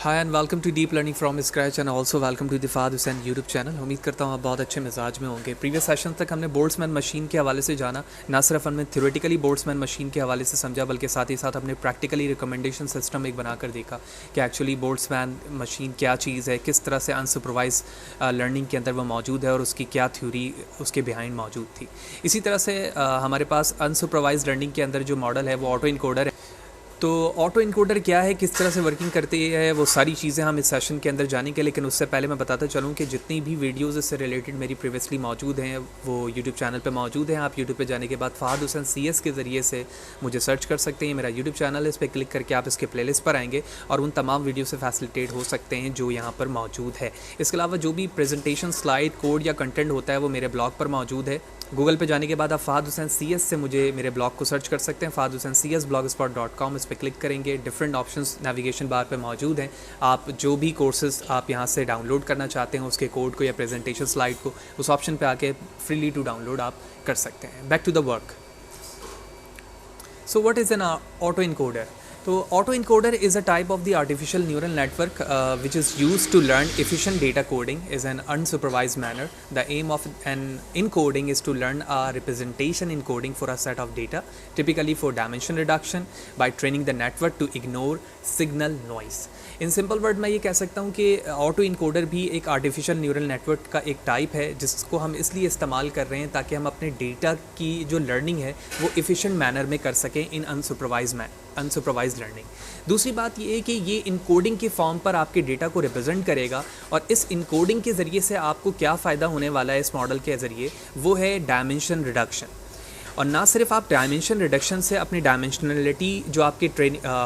Hi and welcome to deep learning from scratch and also welcome to the Fahad Hussain YouTube channel. उम्मीद करता हूँ आप बहुत अच्छे मिजाज में होंगे। प्रीवियस सेशन तक हमने बोल्ट्जमैन मशीन के हवाले से जाना, ना सिर्फ हमने थ्योरेटिकली बोल्ट्जमैन मशीन के हवाले से समझा बल्कि साथ ही साथ हमने प्रैक्टिकली रिकमेंडेशन सिस्टम एक बनाकर देखा कि एक्चुअली बोल्ट्जमैन मशीन क्या चीज़ है, किस तरह से अनसुपरवाइज लर्निंग के अंदर वो मौजूद है और उसकी क्या थ्योरी उसके बिहाइंड मौजूद थी। इसी तरह से हमारे पास अनसुपरवाइज लर्निंग के अंदर जो मॉडल है वो ऑटो इनकोडर है। तो ऑटो इनकोडर क्या है, किस तरह से वर्किंग करती है, वो सारी चीज़ें हम इस सेशन के अंदर जानेंगे। लेकिन उससे पहले मैं बताता चलूँ कि जितनी भी वीडियोज़ इससे रिलेटेड मेरी प्रीवियसली मौजूद हैं वो यूट्यूब चैनल पे मौजूद हैं। आप यूट्यूब पे जाने के बाद फाद हुसैन CS के ज़रिए से मुझे सर्च कर सकते हैं। मेरा यूट्यूब चैनल है, इस पर क्लिक करके आप इसके प्लेलिस्ट पर आएंगे और उन तमाम वीडियो से फैसिलिटेट हो सकते हैं जो यहाँ पर मौजूद है। इसके अलावा जो भी प्रेजेंटेशन, स्लाइड, कोड या कंटेंट होता है वो मेरे ब्लॉग पर मौजूद है। गूगल पे जाने के बाद आप फाद हुसैन CS से मुझे मेरे ब्लॉग को सर्च कर सकते हैं, फाद हुसैन CS blogspot.com। इस पर क्लिक करेंगे, डिफरेंट ऑप्शंस नेविगेशन बार पे मौजूद हैं। आप जो भी कोर्सेज आप यहाँ से डाउनलोड करना चाहते हैं उसके कोड को या प्रेजेंटेशन स्लाइड को, उस ऑप्शन पे आके फ्रीली टू डाउनलोड आप कर सकते हैं। Back to the work. So what is an auto encoder? तो auto encoder is a type of the artificial neural network which is used to learn efficient data coding is an unsupervised manner. The aim of an encoding is to learn a representation encoding for a set of data, typically for dimension reduction, by training the network to ignore signal noise. In simple word मैं ये कह सकता हूँ कि auto encoder भी एक artificial neural network का एक टाइप है जिसको हम इसलिए इस्तेमाल कर रहे हैं ताकि हम अपने डेटा की जो लर्निंग है वो एफिशिएंट मैनर में कर सकें इन अनसुपरवाइज लर्निंग। दूसरी बात ये है कि ये इनकोडिंग के फॉर्म पर आपके डेटा को रिप्रेजेंट करेगा और इस इनकोडिंग के ज़रिए से आपको क्या फ़ायदा होने वाला है इस मॉडल के ज़रिए, वो है डायमेंशन रिडक्शन। और ना सिर्फ आप डायमेंशन रिडक्शन से अपनी डायमेंशनलिटी जो आपके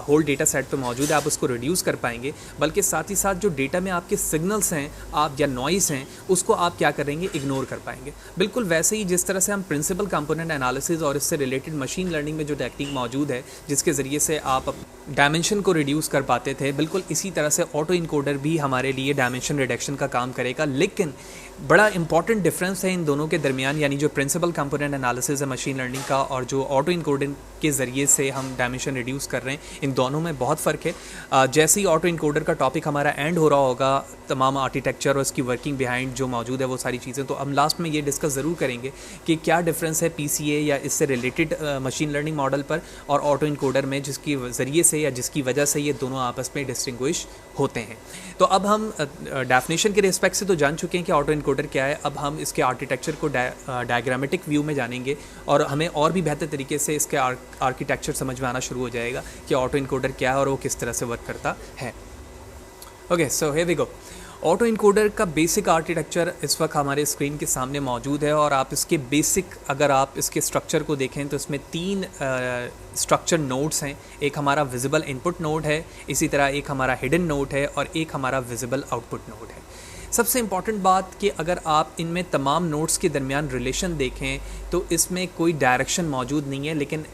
होल डेटा सेट पे मौजूद है आप उसको रिड्यूस कर पाएंगे, बल्कि साथ ही साथ जो डेटा में आपके सिग्नल्स हैं आप या नॉइस हैं उसको आप क्या करेंगे, इग्नोर कर पाएंगे। बिल्कुल वैसे ही जिस तरह से हम प्रिंसिपल कंपोनेंट एनालिसिस और इससे रिलेटेड मशीन लर्निंग में जो टेक्निक मौजूद है जिसके ज़रिए से आप डायमेंशन को रिड्यूस कर पाते थे, बिल्कुल इसी तरह से ऑटो इनकोडर भी हमारे लिए डायमेंशन रिडक्शन का काम करेगा। लेकिन बड़ा इंपॉर्टेंट डिफरेंस है इन दोनों के दरमियान, यानी जो प्रिंसिपल कंपोनेंट एनालिसिस है मशीन लर्निंग का और जो ऑटो इनकोडिंग के ज़रिए से हम डायमेंशन रिड्यूस कर रहे हैं, इन दोनों में बहुत फ़र्क है। जैसे ही ऑटो इनकोडर का टॉपिक हमारा एंड हो रहा होगा, तमाम आर्किटेक्चर और इसकी वर्किंग बिहाइंड जो मौजूद है वो सारी चीज़ें, तो हम लास्ट में ये डिस्कस ज़रूर करेंगे कि क्या डिफरेंस है PCA या इससे रिलेटेड मशीन लर्निंग मॉडल पर और ऑटो इनकोडर में, जिसकी ज़रिए से या जिसकी वजह से ये दोनों आपस में डिस्टिंग्विश होते हैं। तो अब हम डेफिनेशन के रिस्पेक्ट से तो जान चुके हैं कि ऑटो इनकोडर क्या है। अब हम इसके आर्किटेक्चर को डायग्रामेटिक व्यू में जानेंगे और हमें और भी बेहतर तरीके से इसके आर्किटेक्चर समझ में आना शुरू हो जाएगा कि ऑटो इनकोडर क्या है और वो किस तरह से वर्क करता है। Okay, so here we go. Auto encoder का बेसिक आर्किटेक्चर इस वक्त हमारे स्क्रीन के सामने मौजूद है और आप इसके बेसिक, अगर आप इसके स्ट्रक्चर को देखें तो इसमें 3 स्ट्रक्चर नोड्स हैं। एक हमारा विजिबल इनपुट नोड है, इसी तरह एक हमारा हिडन नोड है और एक हमारा विजिबल आउटपुट नोड है। सबसे इम्पॉर्टेंट बात कि अगर आप इनमें तमाम नोड्स के दरमियान रिलेशन देखें तो इसमें कोई डायरेक्शन मौजूद नहीं है, लेकिन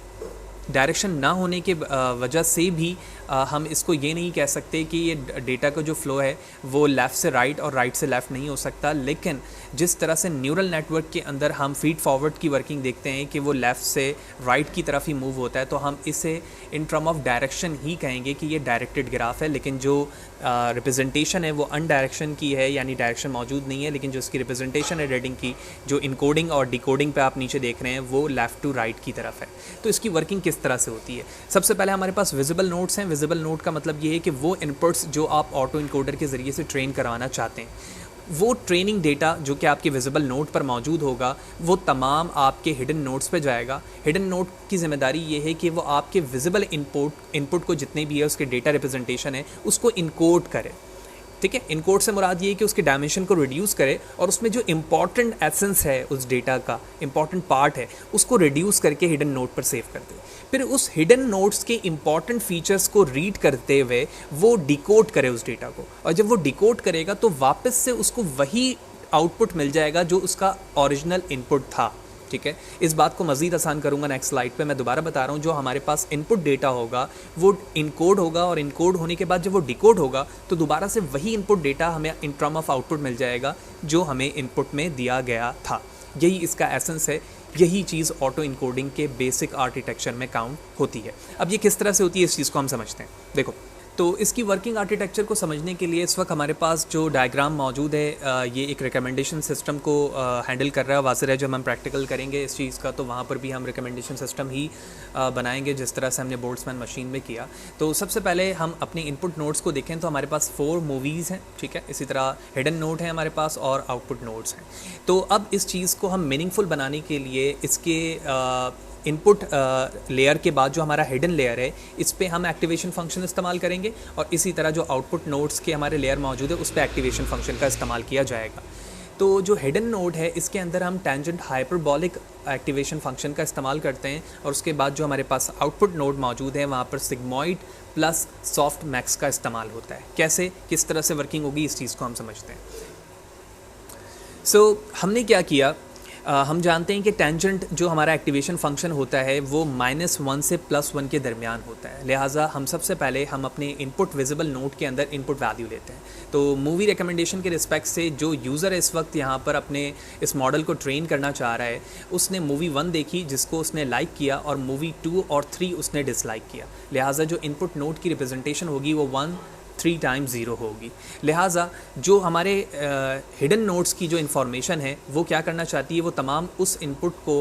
डायरेक्शन ना होने के वजह से भी हम इसको ये नहीं कह सकते कि ये डेटा का जो फ़्लो है वो लेफ़्ट से राइट और राइट से लेफ़्ट नहीं हो सकता। लेकिन जिस तरह से न्यूरल नेटवर्क के अंदर हम फीड फॉरवर्ड की वर्किंग देखते हैं कि वो लेफ़्ट से राइट की तरफ ही मूव होता है, तो हम इसे इन टर्म ऑफ डायरेक्शन ही कहेंगे कि ये डायरेक्टेड ग्राफ है। लेकिन जो रिप्रेजेंटेशन है वो अनडायरेक्शन की है, यानी डायरेक्शन मौजूद नहीं है, लेकिन जो इसकी रिप्रेजेंटेशन है रीडिंग की, जो इनकोडिंग और डिकोडिंग पे आप नीचे देख रहे हैं, वो लेफ़्ट टू राइट की तरफ है। तो इसकी वर्किंग किस तरह से होती है? सबसे पहले हमारे पास विजिबल नोड्स हैं। विजिबल नोड का मतलब ये है कि वो इनपुट्स जो आप ऑटो इनकोडर के ज़रिए से ट्रेन करवाना चाहते हैं, वो ट्रेनिंग डेटा जो कि आपके विजिबल नोड पर मौजूद होगा वो तमाम आपके हिडन नोड्स पे जाएगा। हिडन नोड की जिम्मेदारी ये है कि वो आपके विजिबल इनपुट को जितने भी है उसके डेटा रिप्रेजेंटेशन है उसको इनकोड करे। ठीक है, इनकोड से मुराद ये है कि उसके डायमेंशन को रिड्यूस करे और उसमें जो इंपॉर्टेंट एसेंस है उस डेटा का, इंपॉर्टेंट पार्ट है, उसको रिड्यूस करके हिडन नोड पर सेव कर दे। फिर उस हिडन नोड्स के इंपॉर्टेंट फीचर्स को रीड करते हुए वो डिकोड करे उस डेटा को, और जब वो डिकोड करेगा तो वापस से उसको वही आउटपुट मिल जाएगा जो उसका ओरिजिनल इनपुट था। ठीक है, इस बात को मज़ीद आसान करूँगा नेक्स्ट स्लाइड पे। मैं दोबारा बता रहा हूँ, जो हमारे पास इनपुट डेटा होगा वो इनकोड होगा और इनकोड होने के बाद जब वो डिकोड होगा तो दोबारा से वही इनपुट डेटा हमें इन टर्म ऑफ आउटपुट मिल जाएगा जो हमें इनपुट में दिया गया था। यही इसका एसेंस है, यही चीज़ ऑटो इनकोडिंग के बेसिक आर्किटेक्चर में काउंट होती है। अब ये किस तरह से होती है इस चीज़ को हम समझते हैं। देखो, तो इसकी वर्किंग आर्किटेक्चर को समझने के लिए इस वक्त हमारे पास जो डायग्राम मौजूद है ये एक रिकमेंडेशन सिस्टम को हैंडल कर रहा है। वाज़ेह है जब हम प्रैक्टिकल करेंगे इस चीज़ का तो वहाँ पर भी हम रिकमेंडेशन सिस्टम ही बनाएंगे जिस तरह से हमने बोल्ट्जमैन मशीन में किया। तो सबसे पहले हम अपने इनपुट नोड्स को देखें तो हमारे पास 4 मूवीज़ हैं, ठीक है। इसी तरह हिडन नोड है हमारे पास और आउटपुट नोड्स हैं। तो अब इस चीज़ को हम मीनिंगफुल बनाने के लिए इसके इनपुट लेयर के बाद जो हमारा हिडन लेयर है इस पे हम एक्टिवेशन फंक्शन इस्तेमाल करेंगे और इसी तरह जो आउटपुट नोड्स के हमारे लेयर मौजूद है उस पे एक्टिवेशन फंक्शन का इस्तेमाल किया जाएगा। तो जो हिडन नोड है इसके अंदर हम टेंजेंट हाइपरबॉलिक एक्टिवेशन फंक्शन का इस्तेमाल करते हैं और उसके बाद जो हमारे पास आउटपुट नोड मौजूद है वहाँ पर सिग्मॉइड प्लस सॉफ्ट मैक्स का इस्तेमाल होता है। कैसे, किस तरह से वर्किंग होगी इस चीज़ को हम समझते हैं। हमने क्या किया, हम जानते हैं कि टेंजेंट जो हमारा एक्टिवेशन फंक्शन होता है वो -1 से +1 के दरमियान होता है। लिहाजा हम सबसे पहले हम अपने इनपुट विजिबल नोड के अंदर इनपुट वैल्यू लेते हैं। तो मूवी रिकमेंडेशन के रिस्पेक्ट से जो यूज़र इस वक्त यहाँ पर अपने इस मॉडल को ट्रेन करना चाह रहा है उसने मूवी 1 देखी जिसको उसने लाइक किया और मूवी 2 और 3 उसने डिसलाइक किया। लिहाजा जो इनपुट नोड की रिप्रेजेंटेशन होगी वो 1 3 टाइम्स 0 होगी। लिहाजा जो हमारे हिडन नोड्स की जो इन्फॉर्मेशन है वो क्या करना चाहती है, वो तमाम उस इनपुट को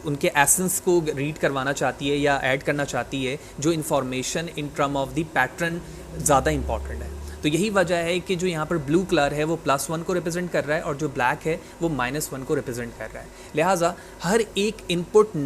उनके एसेंस को रीड करवाना चाहती है या ऐड करना चाहती है जो information in term of the pattern ज़्यादा इंपॉर्टेंट है। तो यही वजह है कि जो यहाँ पर ब्लू कलर है वो +1 को रिप्रेजेंट कर रहा है और जो ब्लैक है वो -1 को रिप्रेजेंट कर रहा है। लिहाजा हर एक इनपुट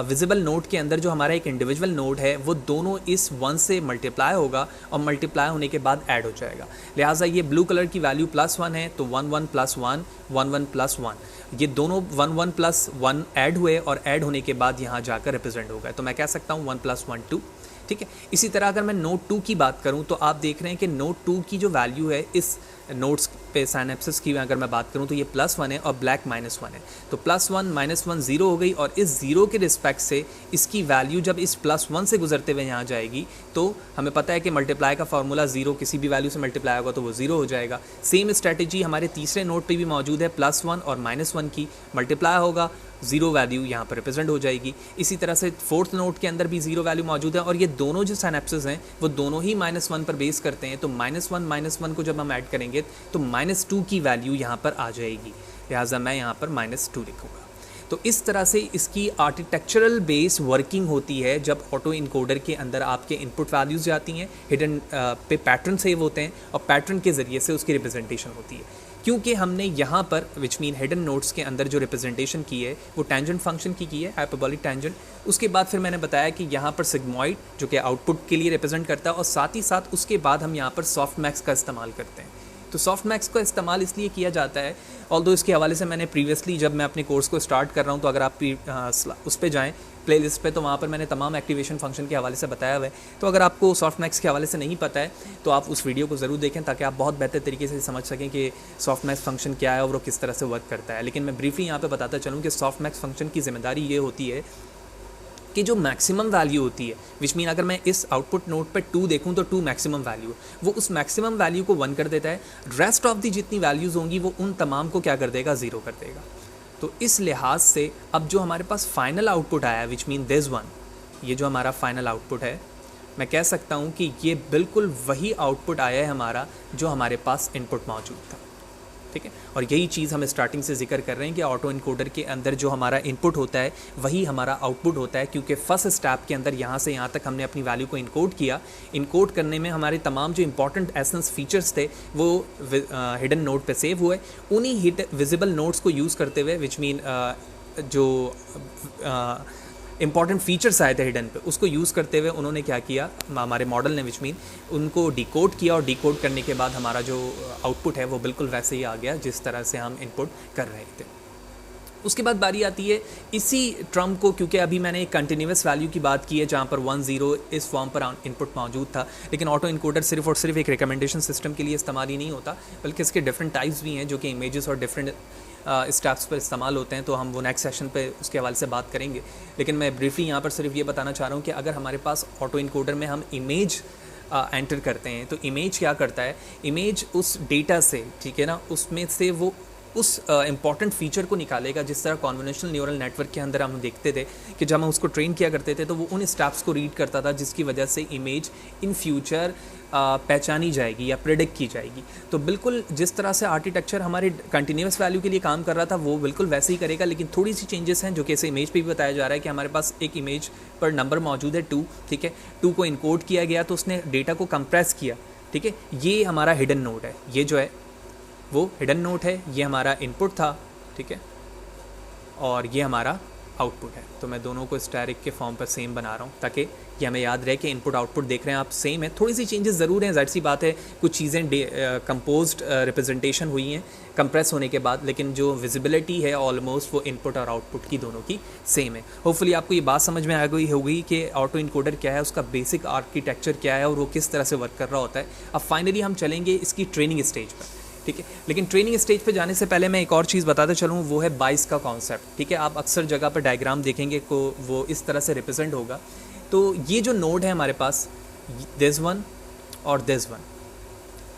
विजिबल नोड के अंदर जो हमारा एक इंडिविजुअल नोड है वो दोनों इस 1 से मल्टीप्लाई होगा और मल्टीप्लाई होने के बाद ऐड हो जाएगा। लिहाजा ये ब्लू कलर की वैल्यू +1 है तो 1 1 + 1 1 1 + 1 ये दोनों 1 1 + 1 ऐड हुए और ऐड होने के बाद यहाँ जाकर रिप्रेजेंट होगा। तो मैं कह सकता हूँ 1 + 1 2, ठीक है। इसी तरह अगर मैं नोड 2 की बात करूं तो आप देख रहे हैं कि नोड 2 की जो वैल्यू है इस नोड्स पे साइनेप्सिस की अगर मैं बात करूं तो ये +1 है और ब्लैक -1 है। तो +1 -1 0 हो गई और इस 0 के रिस्पेक्ट से इसकी वैल्यू जब इस +1 से गुजरते हुए यहाँ जाएगी तो हमें पता है कि मल्टीप्लाई का फार्मूला 0 किसी भी वैल्यू से मल्टीप्लाई होगा तो वो 0 हो जाएगा। सेम स्ट्रैटेजी हमारे तीसरे नोड पे भी मौजूद है, +1 और -1 की मल्टीप्लाई होगा 0 वैल्यू यहाँ पर रिप्रेजेंट हो जाएगी। इसी तरह से फोर्थ नोड के अंदर भी 0 वैल्यू मौजूद है और ये दोनों जो सिनेप्सेस हैं वो दोनों ही -1 पर बेस करते हैं। तो -1 को जब हम ऐड करेंगे तो -2 की वैल्यू यहाँ पर आ जाएगी। लिहाजा मैं यहाँ पर -2 लिखूँगा। तो इस तरह से इसकी आर्किटेक्चरल बेस वर्किंग होती है जब ऑटो इनकोडर के अंदर आपके इनपुट वैल्यूज़ जाती हैं, हिडन पे पैटर्न सेव होते हैं और पैटर्न के ज़रिए से उसकी रिप्रेजेंटेशन होती है। क्योंकि हमने यहाँ पर विच मीन हिडन नोड्स के अंदर जो रिप्रेजेंटेशन की है वो टेंजेंट फंक्शन की है, हाइपरबॉलिक टेंजेंट। उसके बाद फिर मैंने बताया कि यहाँ पर सिग्मॉइड जो कि आउटपुट के लिए रिप्रेजेंट करता है और साथ ही साथ उसके बाद हम यहाँ पर सॉफ्ट मैक्स का इस्तेमाल करते हैं। तो सॉफ्ट मैक्स का इस्तेमाल इसलिए किया जाता है, ऑल्दो इसके हवाले से मैंने प्रीवियसली जब मैं अपने कोर्स को स्टार्ट कर रहा हूँ तो अगर आप उस पर जाएँ प्लेलिस्ट पे तो वहाँ पर मैंने तमाम एक्टिवेशन फंक्शन के हवाले से बताया हुआ है। तो अगर आपको सॉफ्ट मैक्स के हवाले से नहीं पता है तो आप उस वीडियो को ज़रूर देखें ताकि आप बहुत बेहतर तरीके से समझ सकें कि सॉफ्ट मैक्स फंक्शन क्या है और वो किस तरह से वर्क करता है। लेकिन मैं ब्रीफली यहाँ पे बताता चलूँ कि सॉफ्ट मैक्स फंक्शन की जिम्मेदारी ये होती है कि जो मैक्सिमम वैल्यू होती है, विच मीन अगर मैं इस आउटपुट नोड पे 2 देखूं तो 2 मैक्सिमम वैल्यू, वो उस मैक्सिमम वैल्यू को 1 कर देता है। रेस्ट ऑफ दी जितनी वैल्यूज़ होंगी वो उन तमाम को क्या कर देगा, 0 कर देगा। तो इस लिहाज से अब जो हमारे पास फाइनल आउटपुट आया विच मीन दिस वन, ये जो हमारा फाइनल आउटपुट है मैं कह सकता हूँ कि ये बिल्कुल वही आउटपुट आया है हमारा जो हमारे पास इनपुट मौजूद था, ठीक है। और यही चीज़ हम स्टार्टिंग से जिक्र कर रहे हैं कि ऑटो इनकोडर के अंदर जो हमारा इनपुट होता है वही हमारा आउटपुट होता है, क्योंकि फर्स्ट स्टेप के अंदर यहाँ से यहाँ तक हमने अपनी वैल्यू को इनकोड किया। इनकोड करने में हमारे तमाम जो इंपॉर्टेंट एसेंस फीचर्स थे वो हिडन नोड पे सेव हुए। उन्हीं विजिबल नोड्स को यूज़ करते हुए विच मीन जो इंपॉर्टेंट फीचर्स आए थे हिडन पे उसको यूज़ करते हुए उन्होंने क्या किया, हमारे मॉडल ने विच मीन उनको डिकोड किया और डिकोड करने के बाद हमारा जो आउटपुट है वो बिल्कुल वैसे ही आ गया जिस तरह से हम इनपुट कर रहे थे। उसके बाद बारी आती है इसी ट्रम को, क्योंकि अभी मैंने एक कंटिन्यूस वैल्यू की बात की है जहाँ पर 1 0 इस फॉर्म पर इनपुट मौजूद था, लेकिन ऑटो इनकोडर सिर्फ और सिर्फ एक रिकमेंडेशन सिस्टम के लिए इस्तेमाल ही नहीं होता बल्कि इसके डिफरेंट टाइप्स भी हैं जो कि इमेजेस और डिफरेंट स्टेप्स पर इस्तेमाल होते हैं। तो हम वो नेक्स्ट सेशन पे उसके हवाले से बात करेंगे, लेकिन मैं ब्रीफली यहाँ पर सिर्फ ये बताना चाह रहा हूँ कि अगर हमारे पास ऑटो इनकोडर में हम इमेज एंटर करते हैं तो इमेज क्या करता है, इमेज उस डेटा से, ठीक है ना, उसमें से वो उस इम्पॉर्टेंट फीचर को निकालेगा। जिस तरह कॉन्वोल्यूशनल न्यूरल नेटवर्क के अंदर हम देखते थे कि जब हम उसको ट्रेन किया करते थे तो वो उन स्टेप्स को रीड करता था जिसकी वजह से इमेज इन फ्यूचर पहचानी जाएगी या प्रेडिक्ट की जाएगी। तो बिल्कुल जिस तरह से आर्किटेक्चर हमारे कंटिन्यूस वैल्यू के लिए काम कर रहा था वो बिल्कुल वैसे ही करेगा, लेकिन थोड़ी सी चेंजेस हैं जो कि ऐसे इमेज पे भी बताया जा रहा है कि हमारे पास एक इमेज पर नंबर मौजूद है 2, ठीक है, 2 को इनकोड किया गया तो उसने डेटा को कंप्रेस किया, ठीक है, ये हमारा हिडन नोड है, ये जो है वो हिडन नोड है, ये हमारा इनपुट था, ठीक है, और ये हमारा आउटपुट है। तो मैं दोनों को स्टैटिक के फॉर्म पर सेम बना रहा हूँ ताकि ये हमें याद रहे कि इनपुट आउटपुट देख रहे हैं आप सेम है। थोड़ी सी चेंजेस ज़रूर हैं, ज़ाहिर सी बात है, कुछ चीज़ें कंपोज्ड रिप्रेजेंटेशन हुई हैं कंप्रेस होने के बाद, लेकिन जो विजिबिलिटी है ऑलमोस्ट वो इनपुट और आउटपुट की दोनों की सेम है। होपफुली आपको ये बात समझ में आ गई होगी कि ऑटो इनकोडर क्या है, उसका बेसिक आर्किटेक्चर क्या है और वो किस तरह से वर्क कर रहा होता है। अब फाइनली हम चलेंगे इसकी ट्रेनिंग स्टेज पर, ठीक है, लेकिन ट्रेनिंग स्टेज पे जाने से पहले मैं एक और चीज़ बताता चलूँ, वो है बाइस का कॉन्सेप्ट, ठीक है। आप अक्सर जगह पर डायग्राम देखेंगे को वो इस तरह से रिप्रेजेंट होगा। तो ये जो नोड है हमारे पास, दिस वन और दिस वन,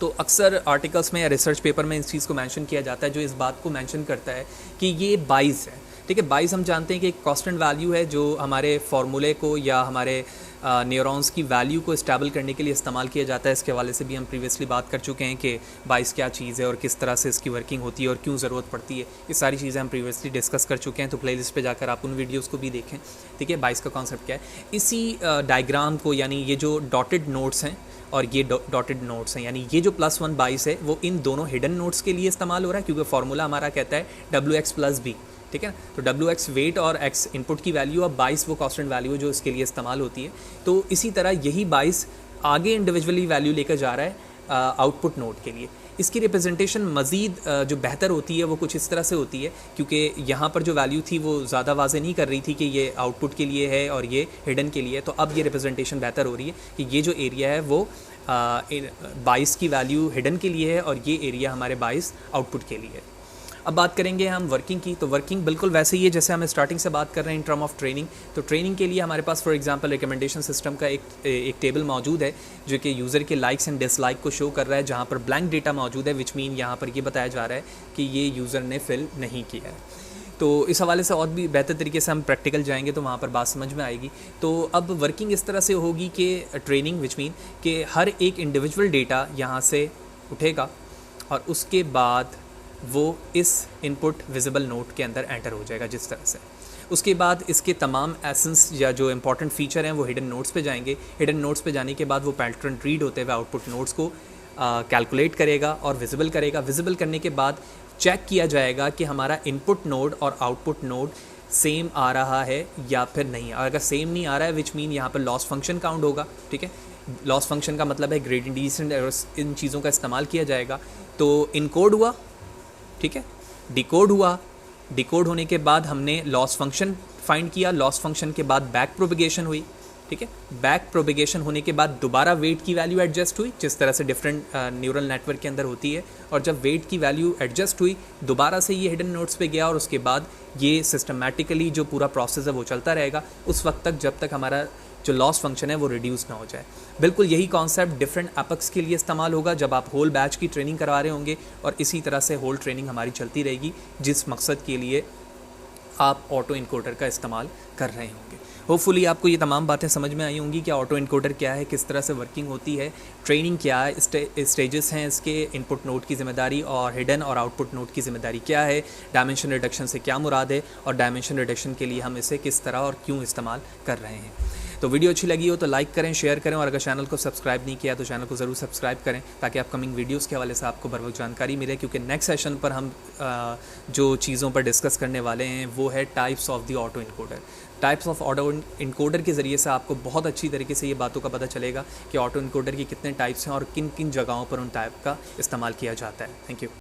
तो अक्सर आर्टिकल्स में या रिसर्च पेपर में इस चीज़ को मेंशन किया जाता है जो इस बात को मेंशन करता है कि ये बाइस है, ठीक है। बाइस हम जानते हैं कि एक कांस्टेंट वैल्यू है जो हमारे फार्मूले को या हमारे न्यूरॉन्स की वैल्यू को स्टेबल करने के लिए इस्तेमाल किया जाता है। इसके हवाले से भी हम प्रीवियसली बात कर चुके हैं कि बाइस क्या चीज़ है और किस तरह से इसकी वर्किंग होती है और क्यों ज़रूरत पड़ती है। ये सारी चीज़ें हम प्रीवियसली डिस्कस कर चुके हैं, तो प्लेलिस्ट पे जाकर आप उन वीडियोस को भी देखें, ठीक है। बाइस का कॉन्सेप्ट क्या है, इसी डायग्राम को, यानी ये जो डॉटेड नोड्स हैं और ये डॉटेड नोड्स हैं, यानी ये जो +1 बाइस है वो इन दोनों हिडन नोड्स के लिए इस्तेमाल हो रहा है, क्योंकि फार्मूला हमारा कहता है WX + B, ठीक है ना। तो WX वेट और X इनपुट की वैल्यू और 22 वो कांस्टेंट वैल्यू जो इसके लिए इस्तेमाल होती है। तो इसी तरह यही 22 आगे इंडिविजुअली वैल्यू लेकर जा रहा है आउटपुट नोड के लिए। इसकी रिप्रेजेंटेशन मज़ीद जो बेहतर होती है वो कुछ इस तरह से होती है, क्योंकि यहाँ पर जो वैल्यू थी वो ज़्यादा वाज़े नहीं कर रही थी कि ये आउटपुट के लिए है और ये हिडन के लिए है। तो अब ये रिप्रेजेंटेशन बेहतर हो रही है कि ये जो एरिया है वो 22 की वैल्यू हिडन के लिए है और ये एरिया हमारे 22 आउटपुट के लिए है। अब बात करेंगे हम वर्किंग की, तो वर्किंग बिल्कुल वैसे ही है जैसे हम स्टार्टिंग से बात कर रहे हैं इन टर्म ऑफ ट्रेनिंग। तो ट्रेनिंग के लिए हमारे पास फॉर एग्जांपल रिकमेंडेशन सिस्टम का एक टेबल मौजूद है जो कि यूज़र के लाइक्स एंड डिसलाइक को शो कर रहा है, जहाँ पर ब्लैंक डेटा मौजूद है, विच मीन यहाँ पर ये बताया जा रहा है कि ये यूज़र ने फिल नहीं किया है। तो इस हवाले से और भी बेहतर तरीके से हम प्रैक्टिकल जाएंगे तो वहाँ पर बात समझ में आएगी। तो अब वर्किंग इस तरह से होगी कि ट्रेनिंग विच मीन कि हर एक इंडिविजुअल डेटा यहाँ से उठेगा और उसके बाद वो इस इनपुट विजिबल नोड के अंदर एंटर हो जाएगा जिस तरह से। उसके बाद इसके तमाम एसेंस या जो इंपॉर्टेंट फीचर हैं वो हिडन नोड्स पे जाएंगे। हिडन नोड्स पे जाने के बाद वो पैटर्न रीड होते हुए आउटपुट नोड्स को कैलकुलेट करेगा और विजिबल करेगा। विजिबल करने के बाद चेक किया जाएगा कि हमारा इनपुट नोड और आउटपुट नोड सेम आ रहा है या फिर नहीं। और अगर सेम नहीं आ रहा है विच मीन यहाँ पर लॉस फंक्शन काउंट होगा, ठीक है। लॉस फंक्शन का मतलब है ग्रेडियंट डिसेंट एरर्स, इन चीज़ों का इस्तेमाल किया जाएगा। तो इनकोड हुआ, ठीक है, डिकोड हुआ, डिकोड होने के बाद हमने लॉस फंक्शन फाइंड किया, लॉस फंक्शन के बाद बैक प्रोपिगेशन हुई, ठीक है। बैक प्रोपिगेशन होने के बाद दोबारा वेट की वैल्यू एडजस्ट हुई जिस तरह से डिफरेंट न्यूरल नेटवर्क के अंदर होती है, और जब वेट की वैल्यू एडजस्ट हुई दोबारा से ये हिडन नोड्स पे गया और उसके बाद ये सिस्टमैटिकली जो पूरा प्रोसेस है वो चलता रहेगा उस वक्त तक जब तक हमारा जो लॉस फंक्शन है वो रिड्यूस ना हो जाए। बिल्कुल यही कॉन्सेप्ट डिफरेंट एपक्स के लिए इस्तेमाल होगा जब आप होल बैच की ट्रेनिंग करवा रहे होंगे, और इसी तरह से होल ट्रेनिंग हमारी चलती रहेगी जिस मकसद के लिए आप ऑटो इनकोडर का इस्तेमाल कर रहे होंगे। होपफुली आपको ये तमाम बातें समझ में आई होंगी कि ऑटो इनकोडर क्या है, किस तरह से वर्किंग होती है, ट्रेनिंग क्या है, स्टेजेस हैं इसके, इनपुट नोड की जिम्मेदारी और हिडन और आउटपुट नोड की जिम्मेदारी क्या है, डायमेंशन रिडक्शन से क्या मुराद है और डायमेंशन रिडक्शन के लिए हम इसे किस तरह और क्यों इस्तेमाल कर रहे हैं। तो वीडियो अच्छी लगी हो तो लाइक करें, शेयर करें, और अगर चैनल को सब्सक्राइब नहीं किया तो चैनल को ज़रूर सब्सक्राइब करें ताकि अपकमिंग वीडियोस के हवाले से आपको बर वक्त जानकारी मिले, क्योंकि नेक्स्ट सेशन पर हम जो चीज़ों पर डिस्कस करने वाले हैं वो है types of the auto encoder. Types of auto encoder के ज़रिए से आपको बहुत अच्छी तरीके से ये बातों का पता चलेगा कि ऑटो इनकोडर की कितने टाइप्स हैं और किन किन जगहों पर उन टाइप का इस्तेमाल किया जाता है। Thank you.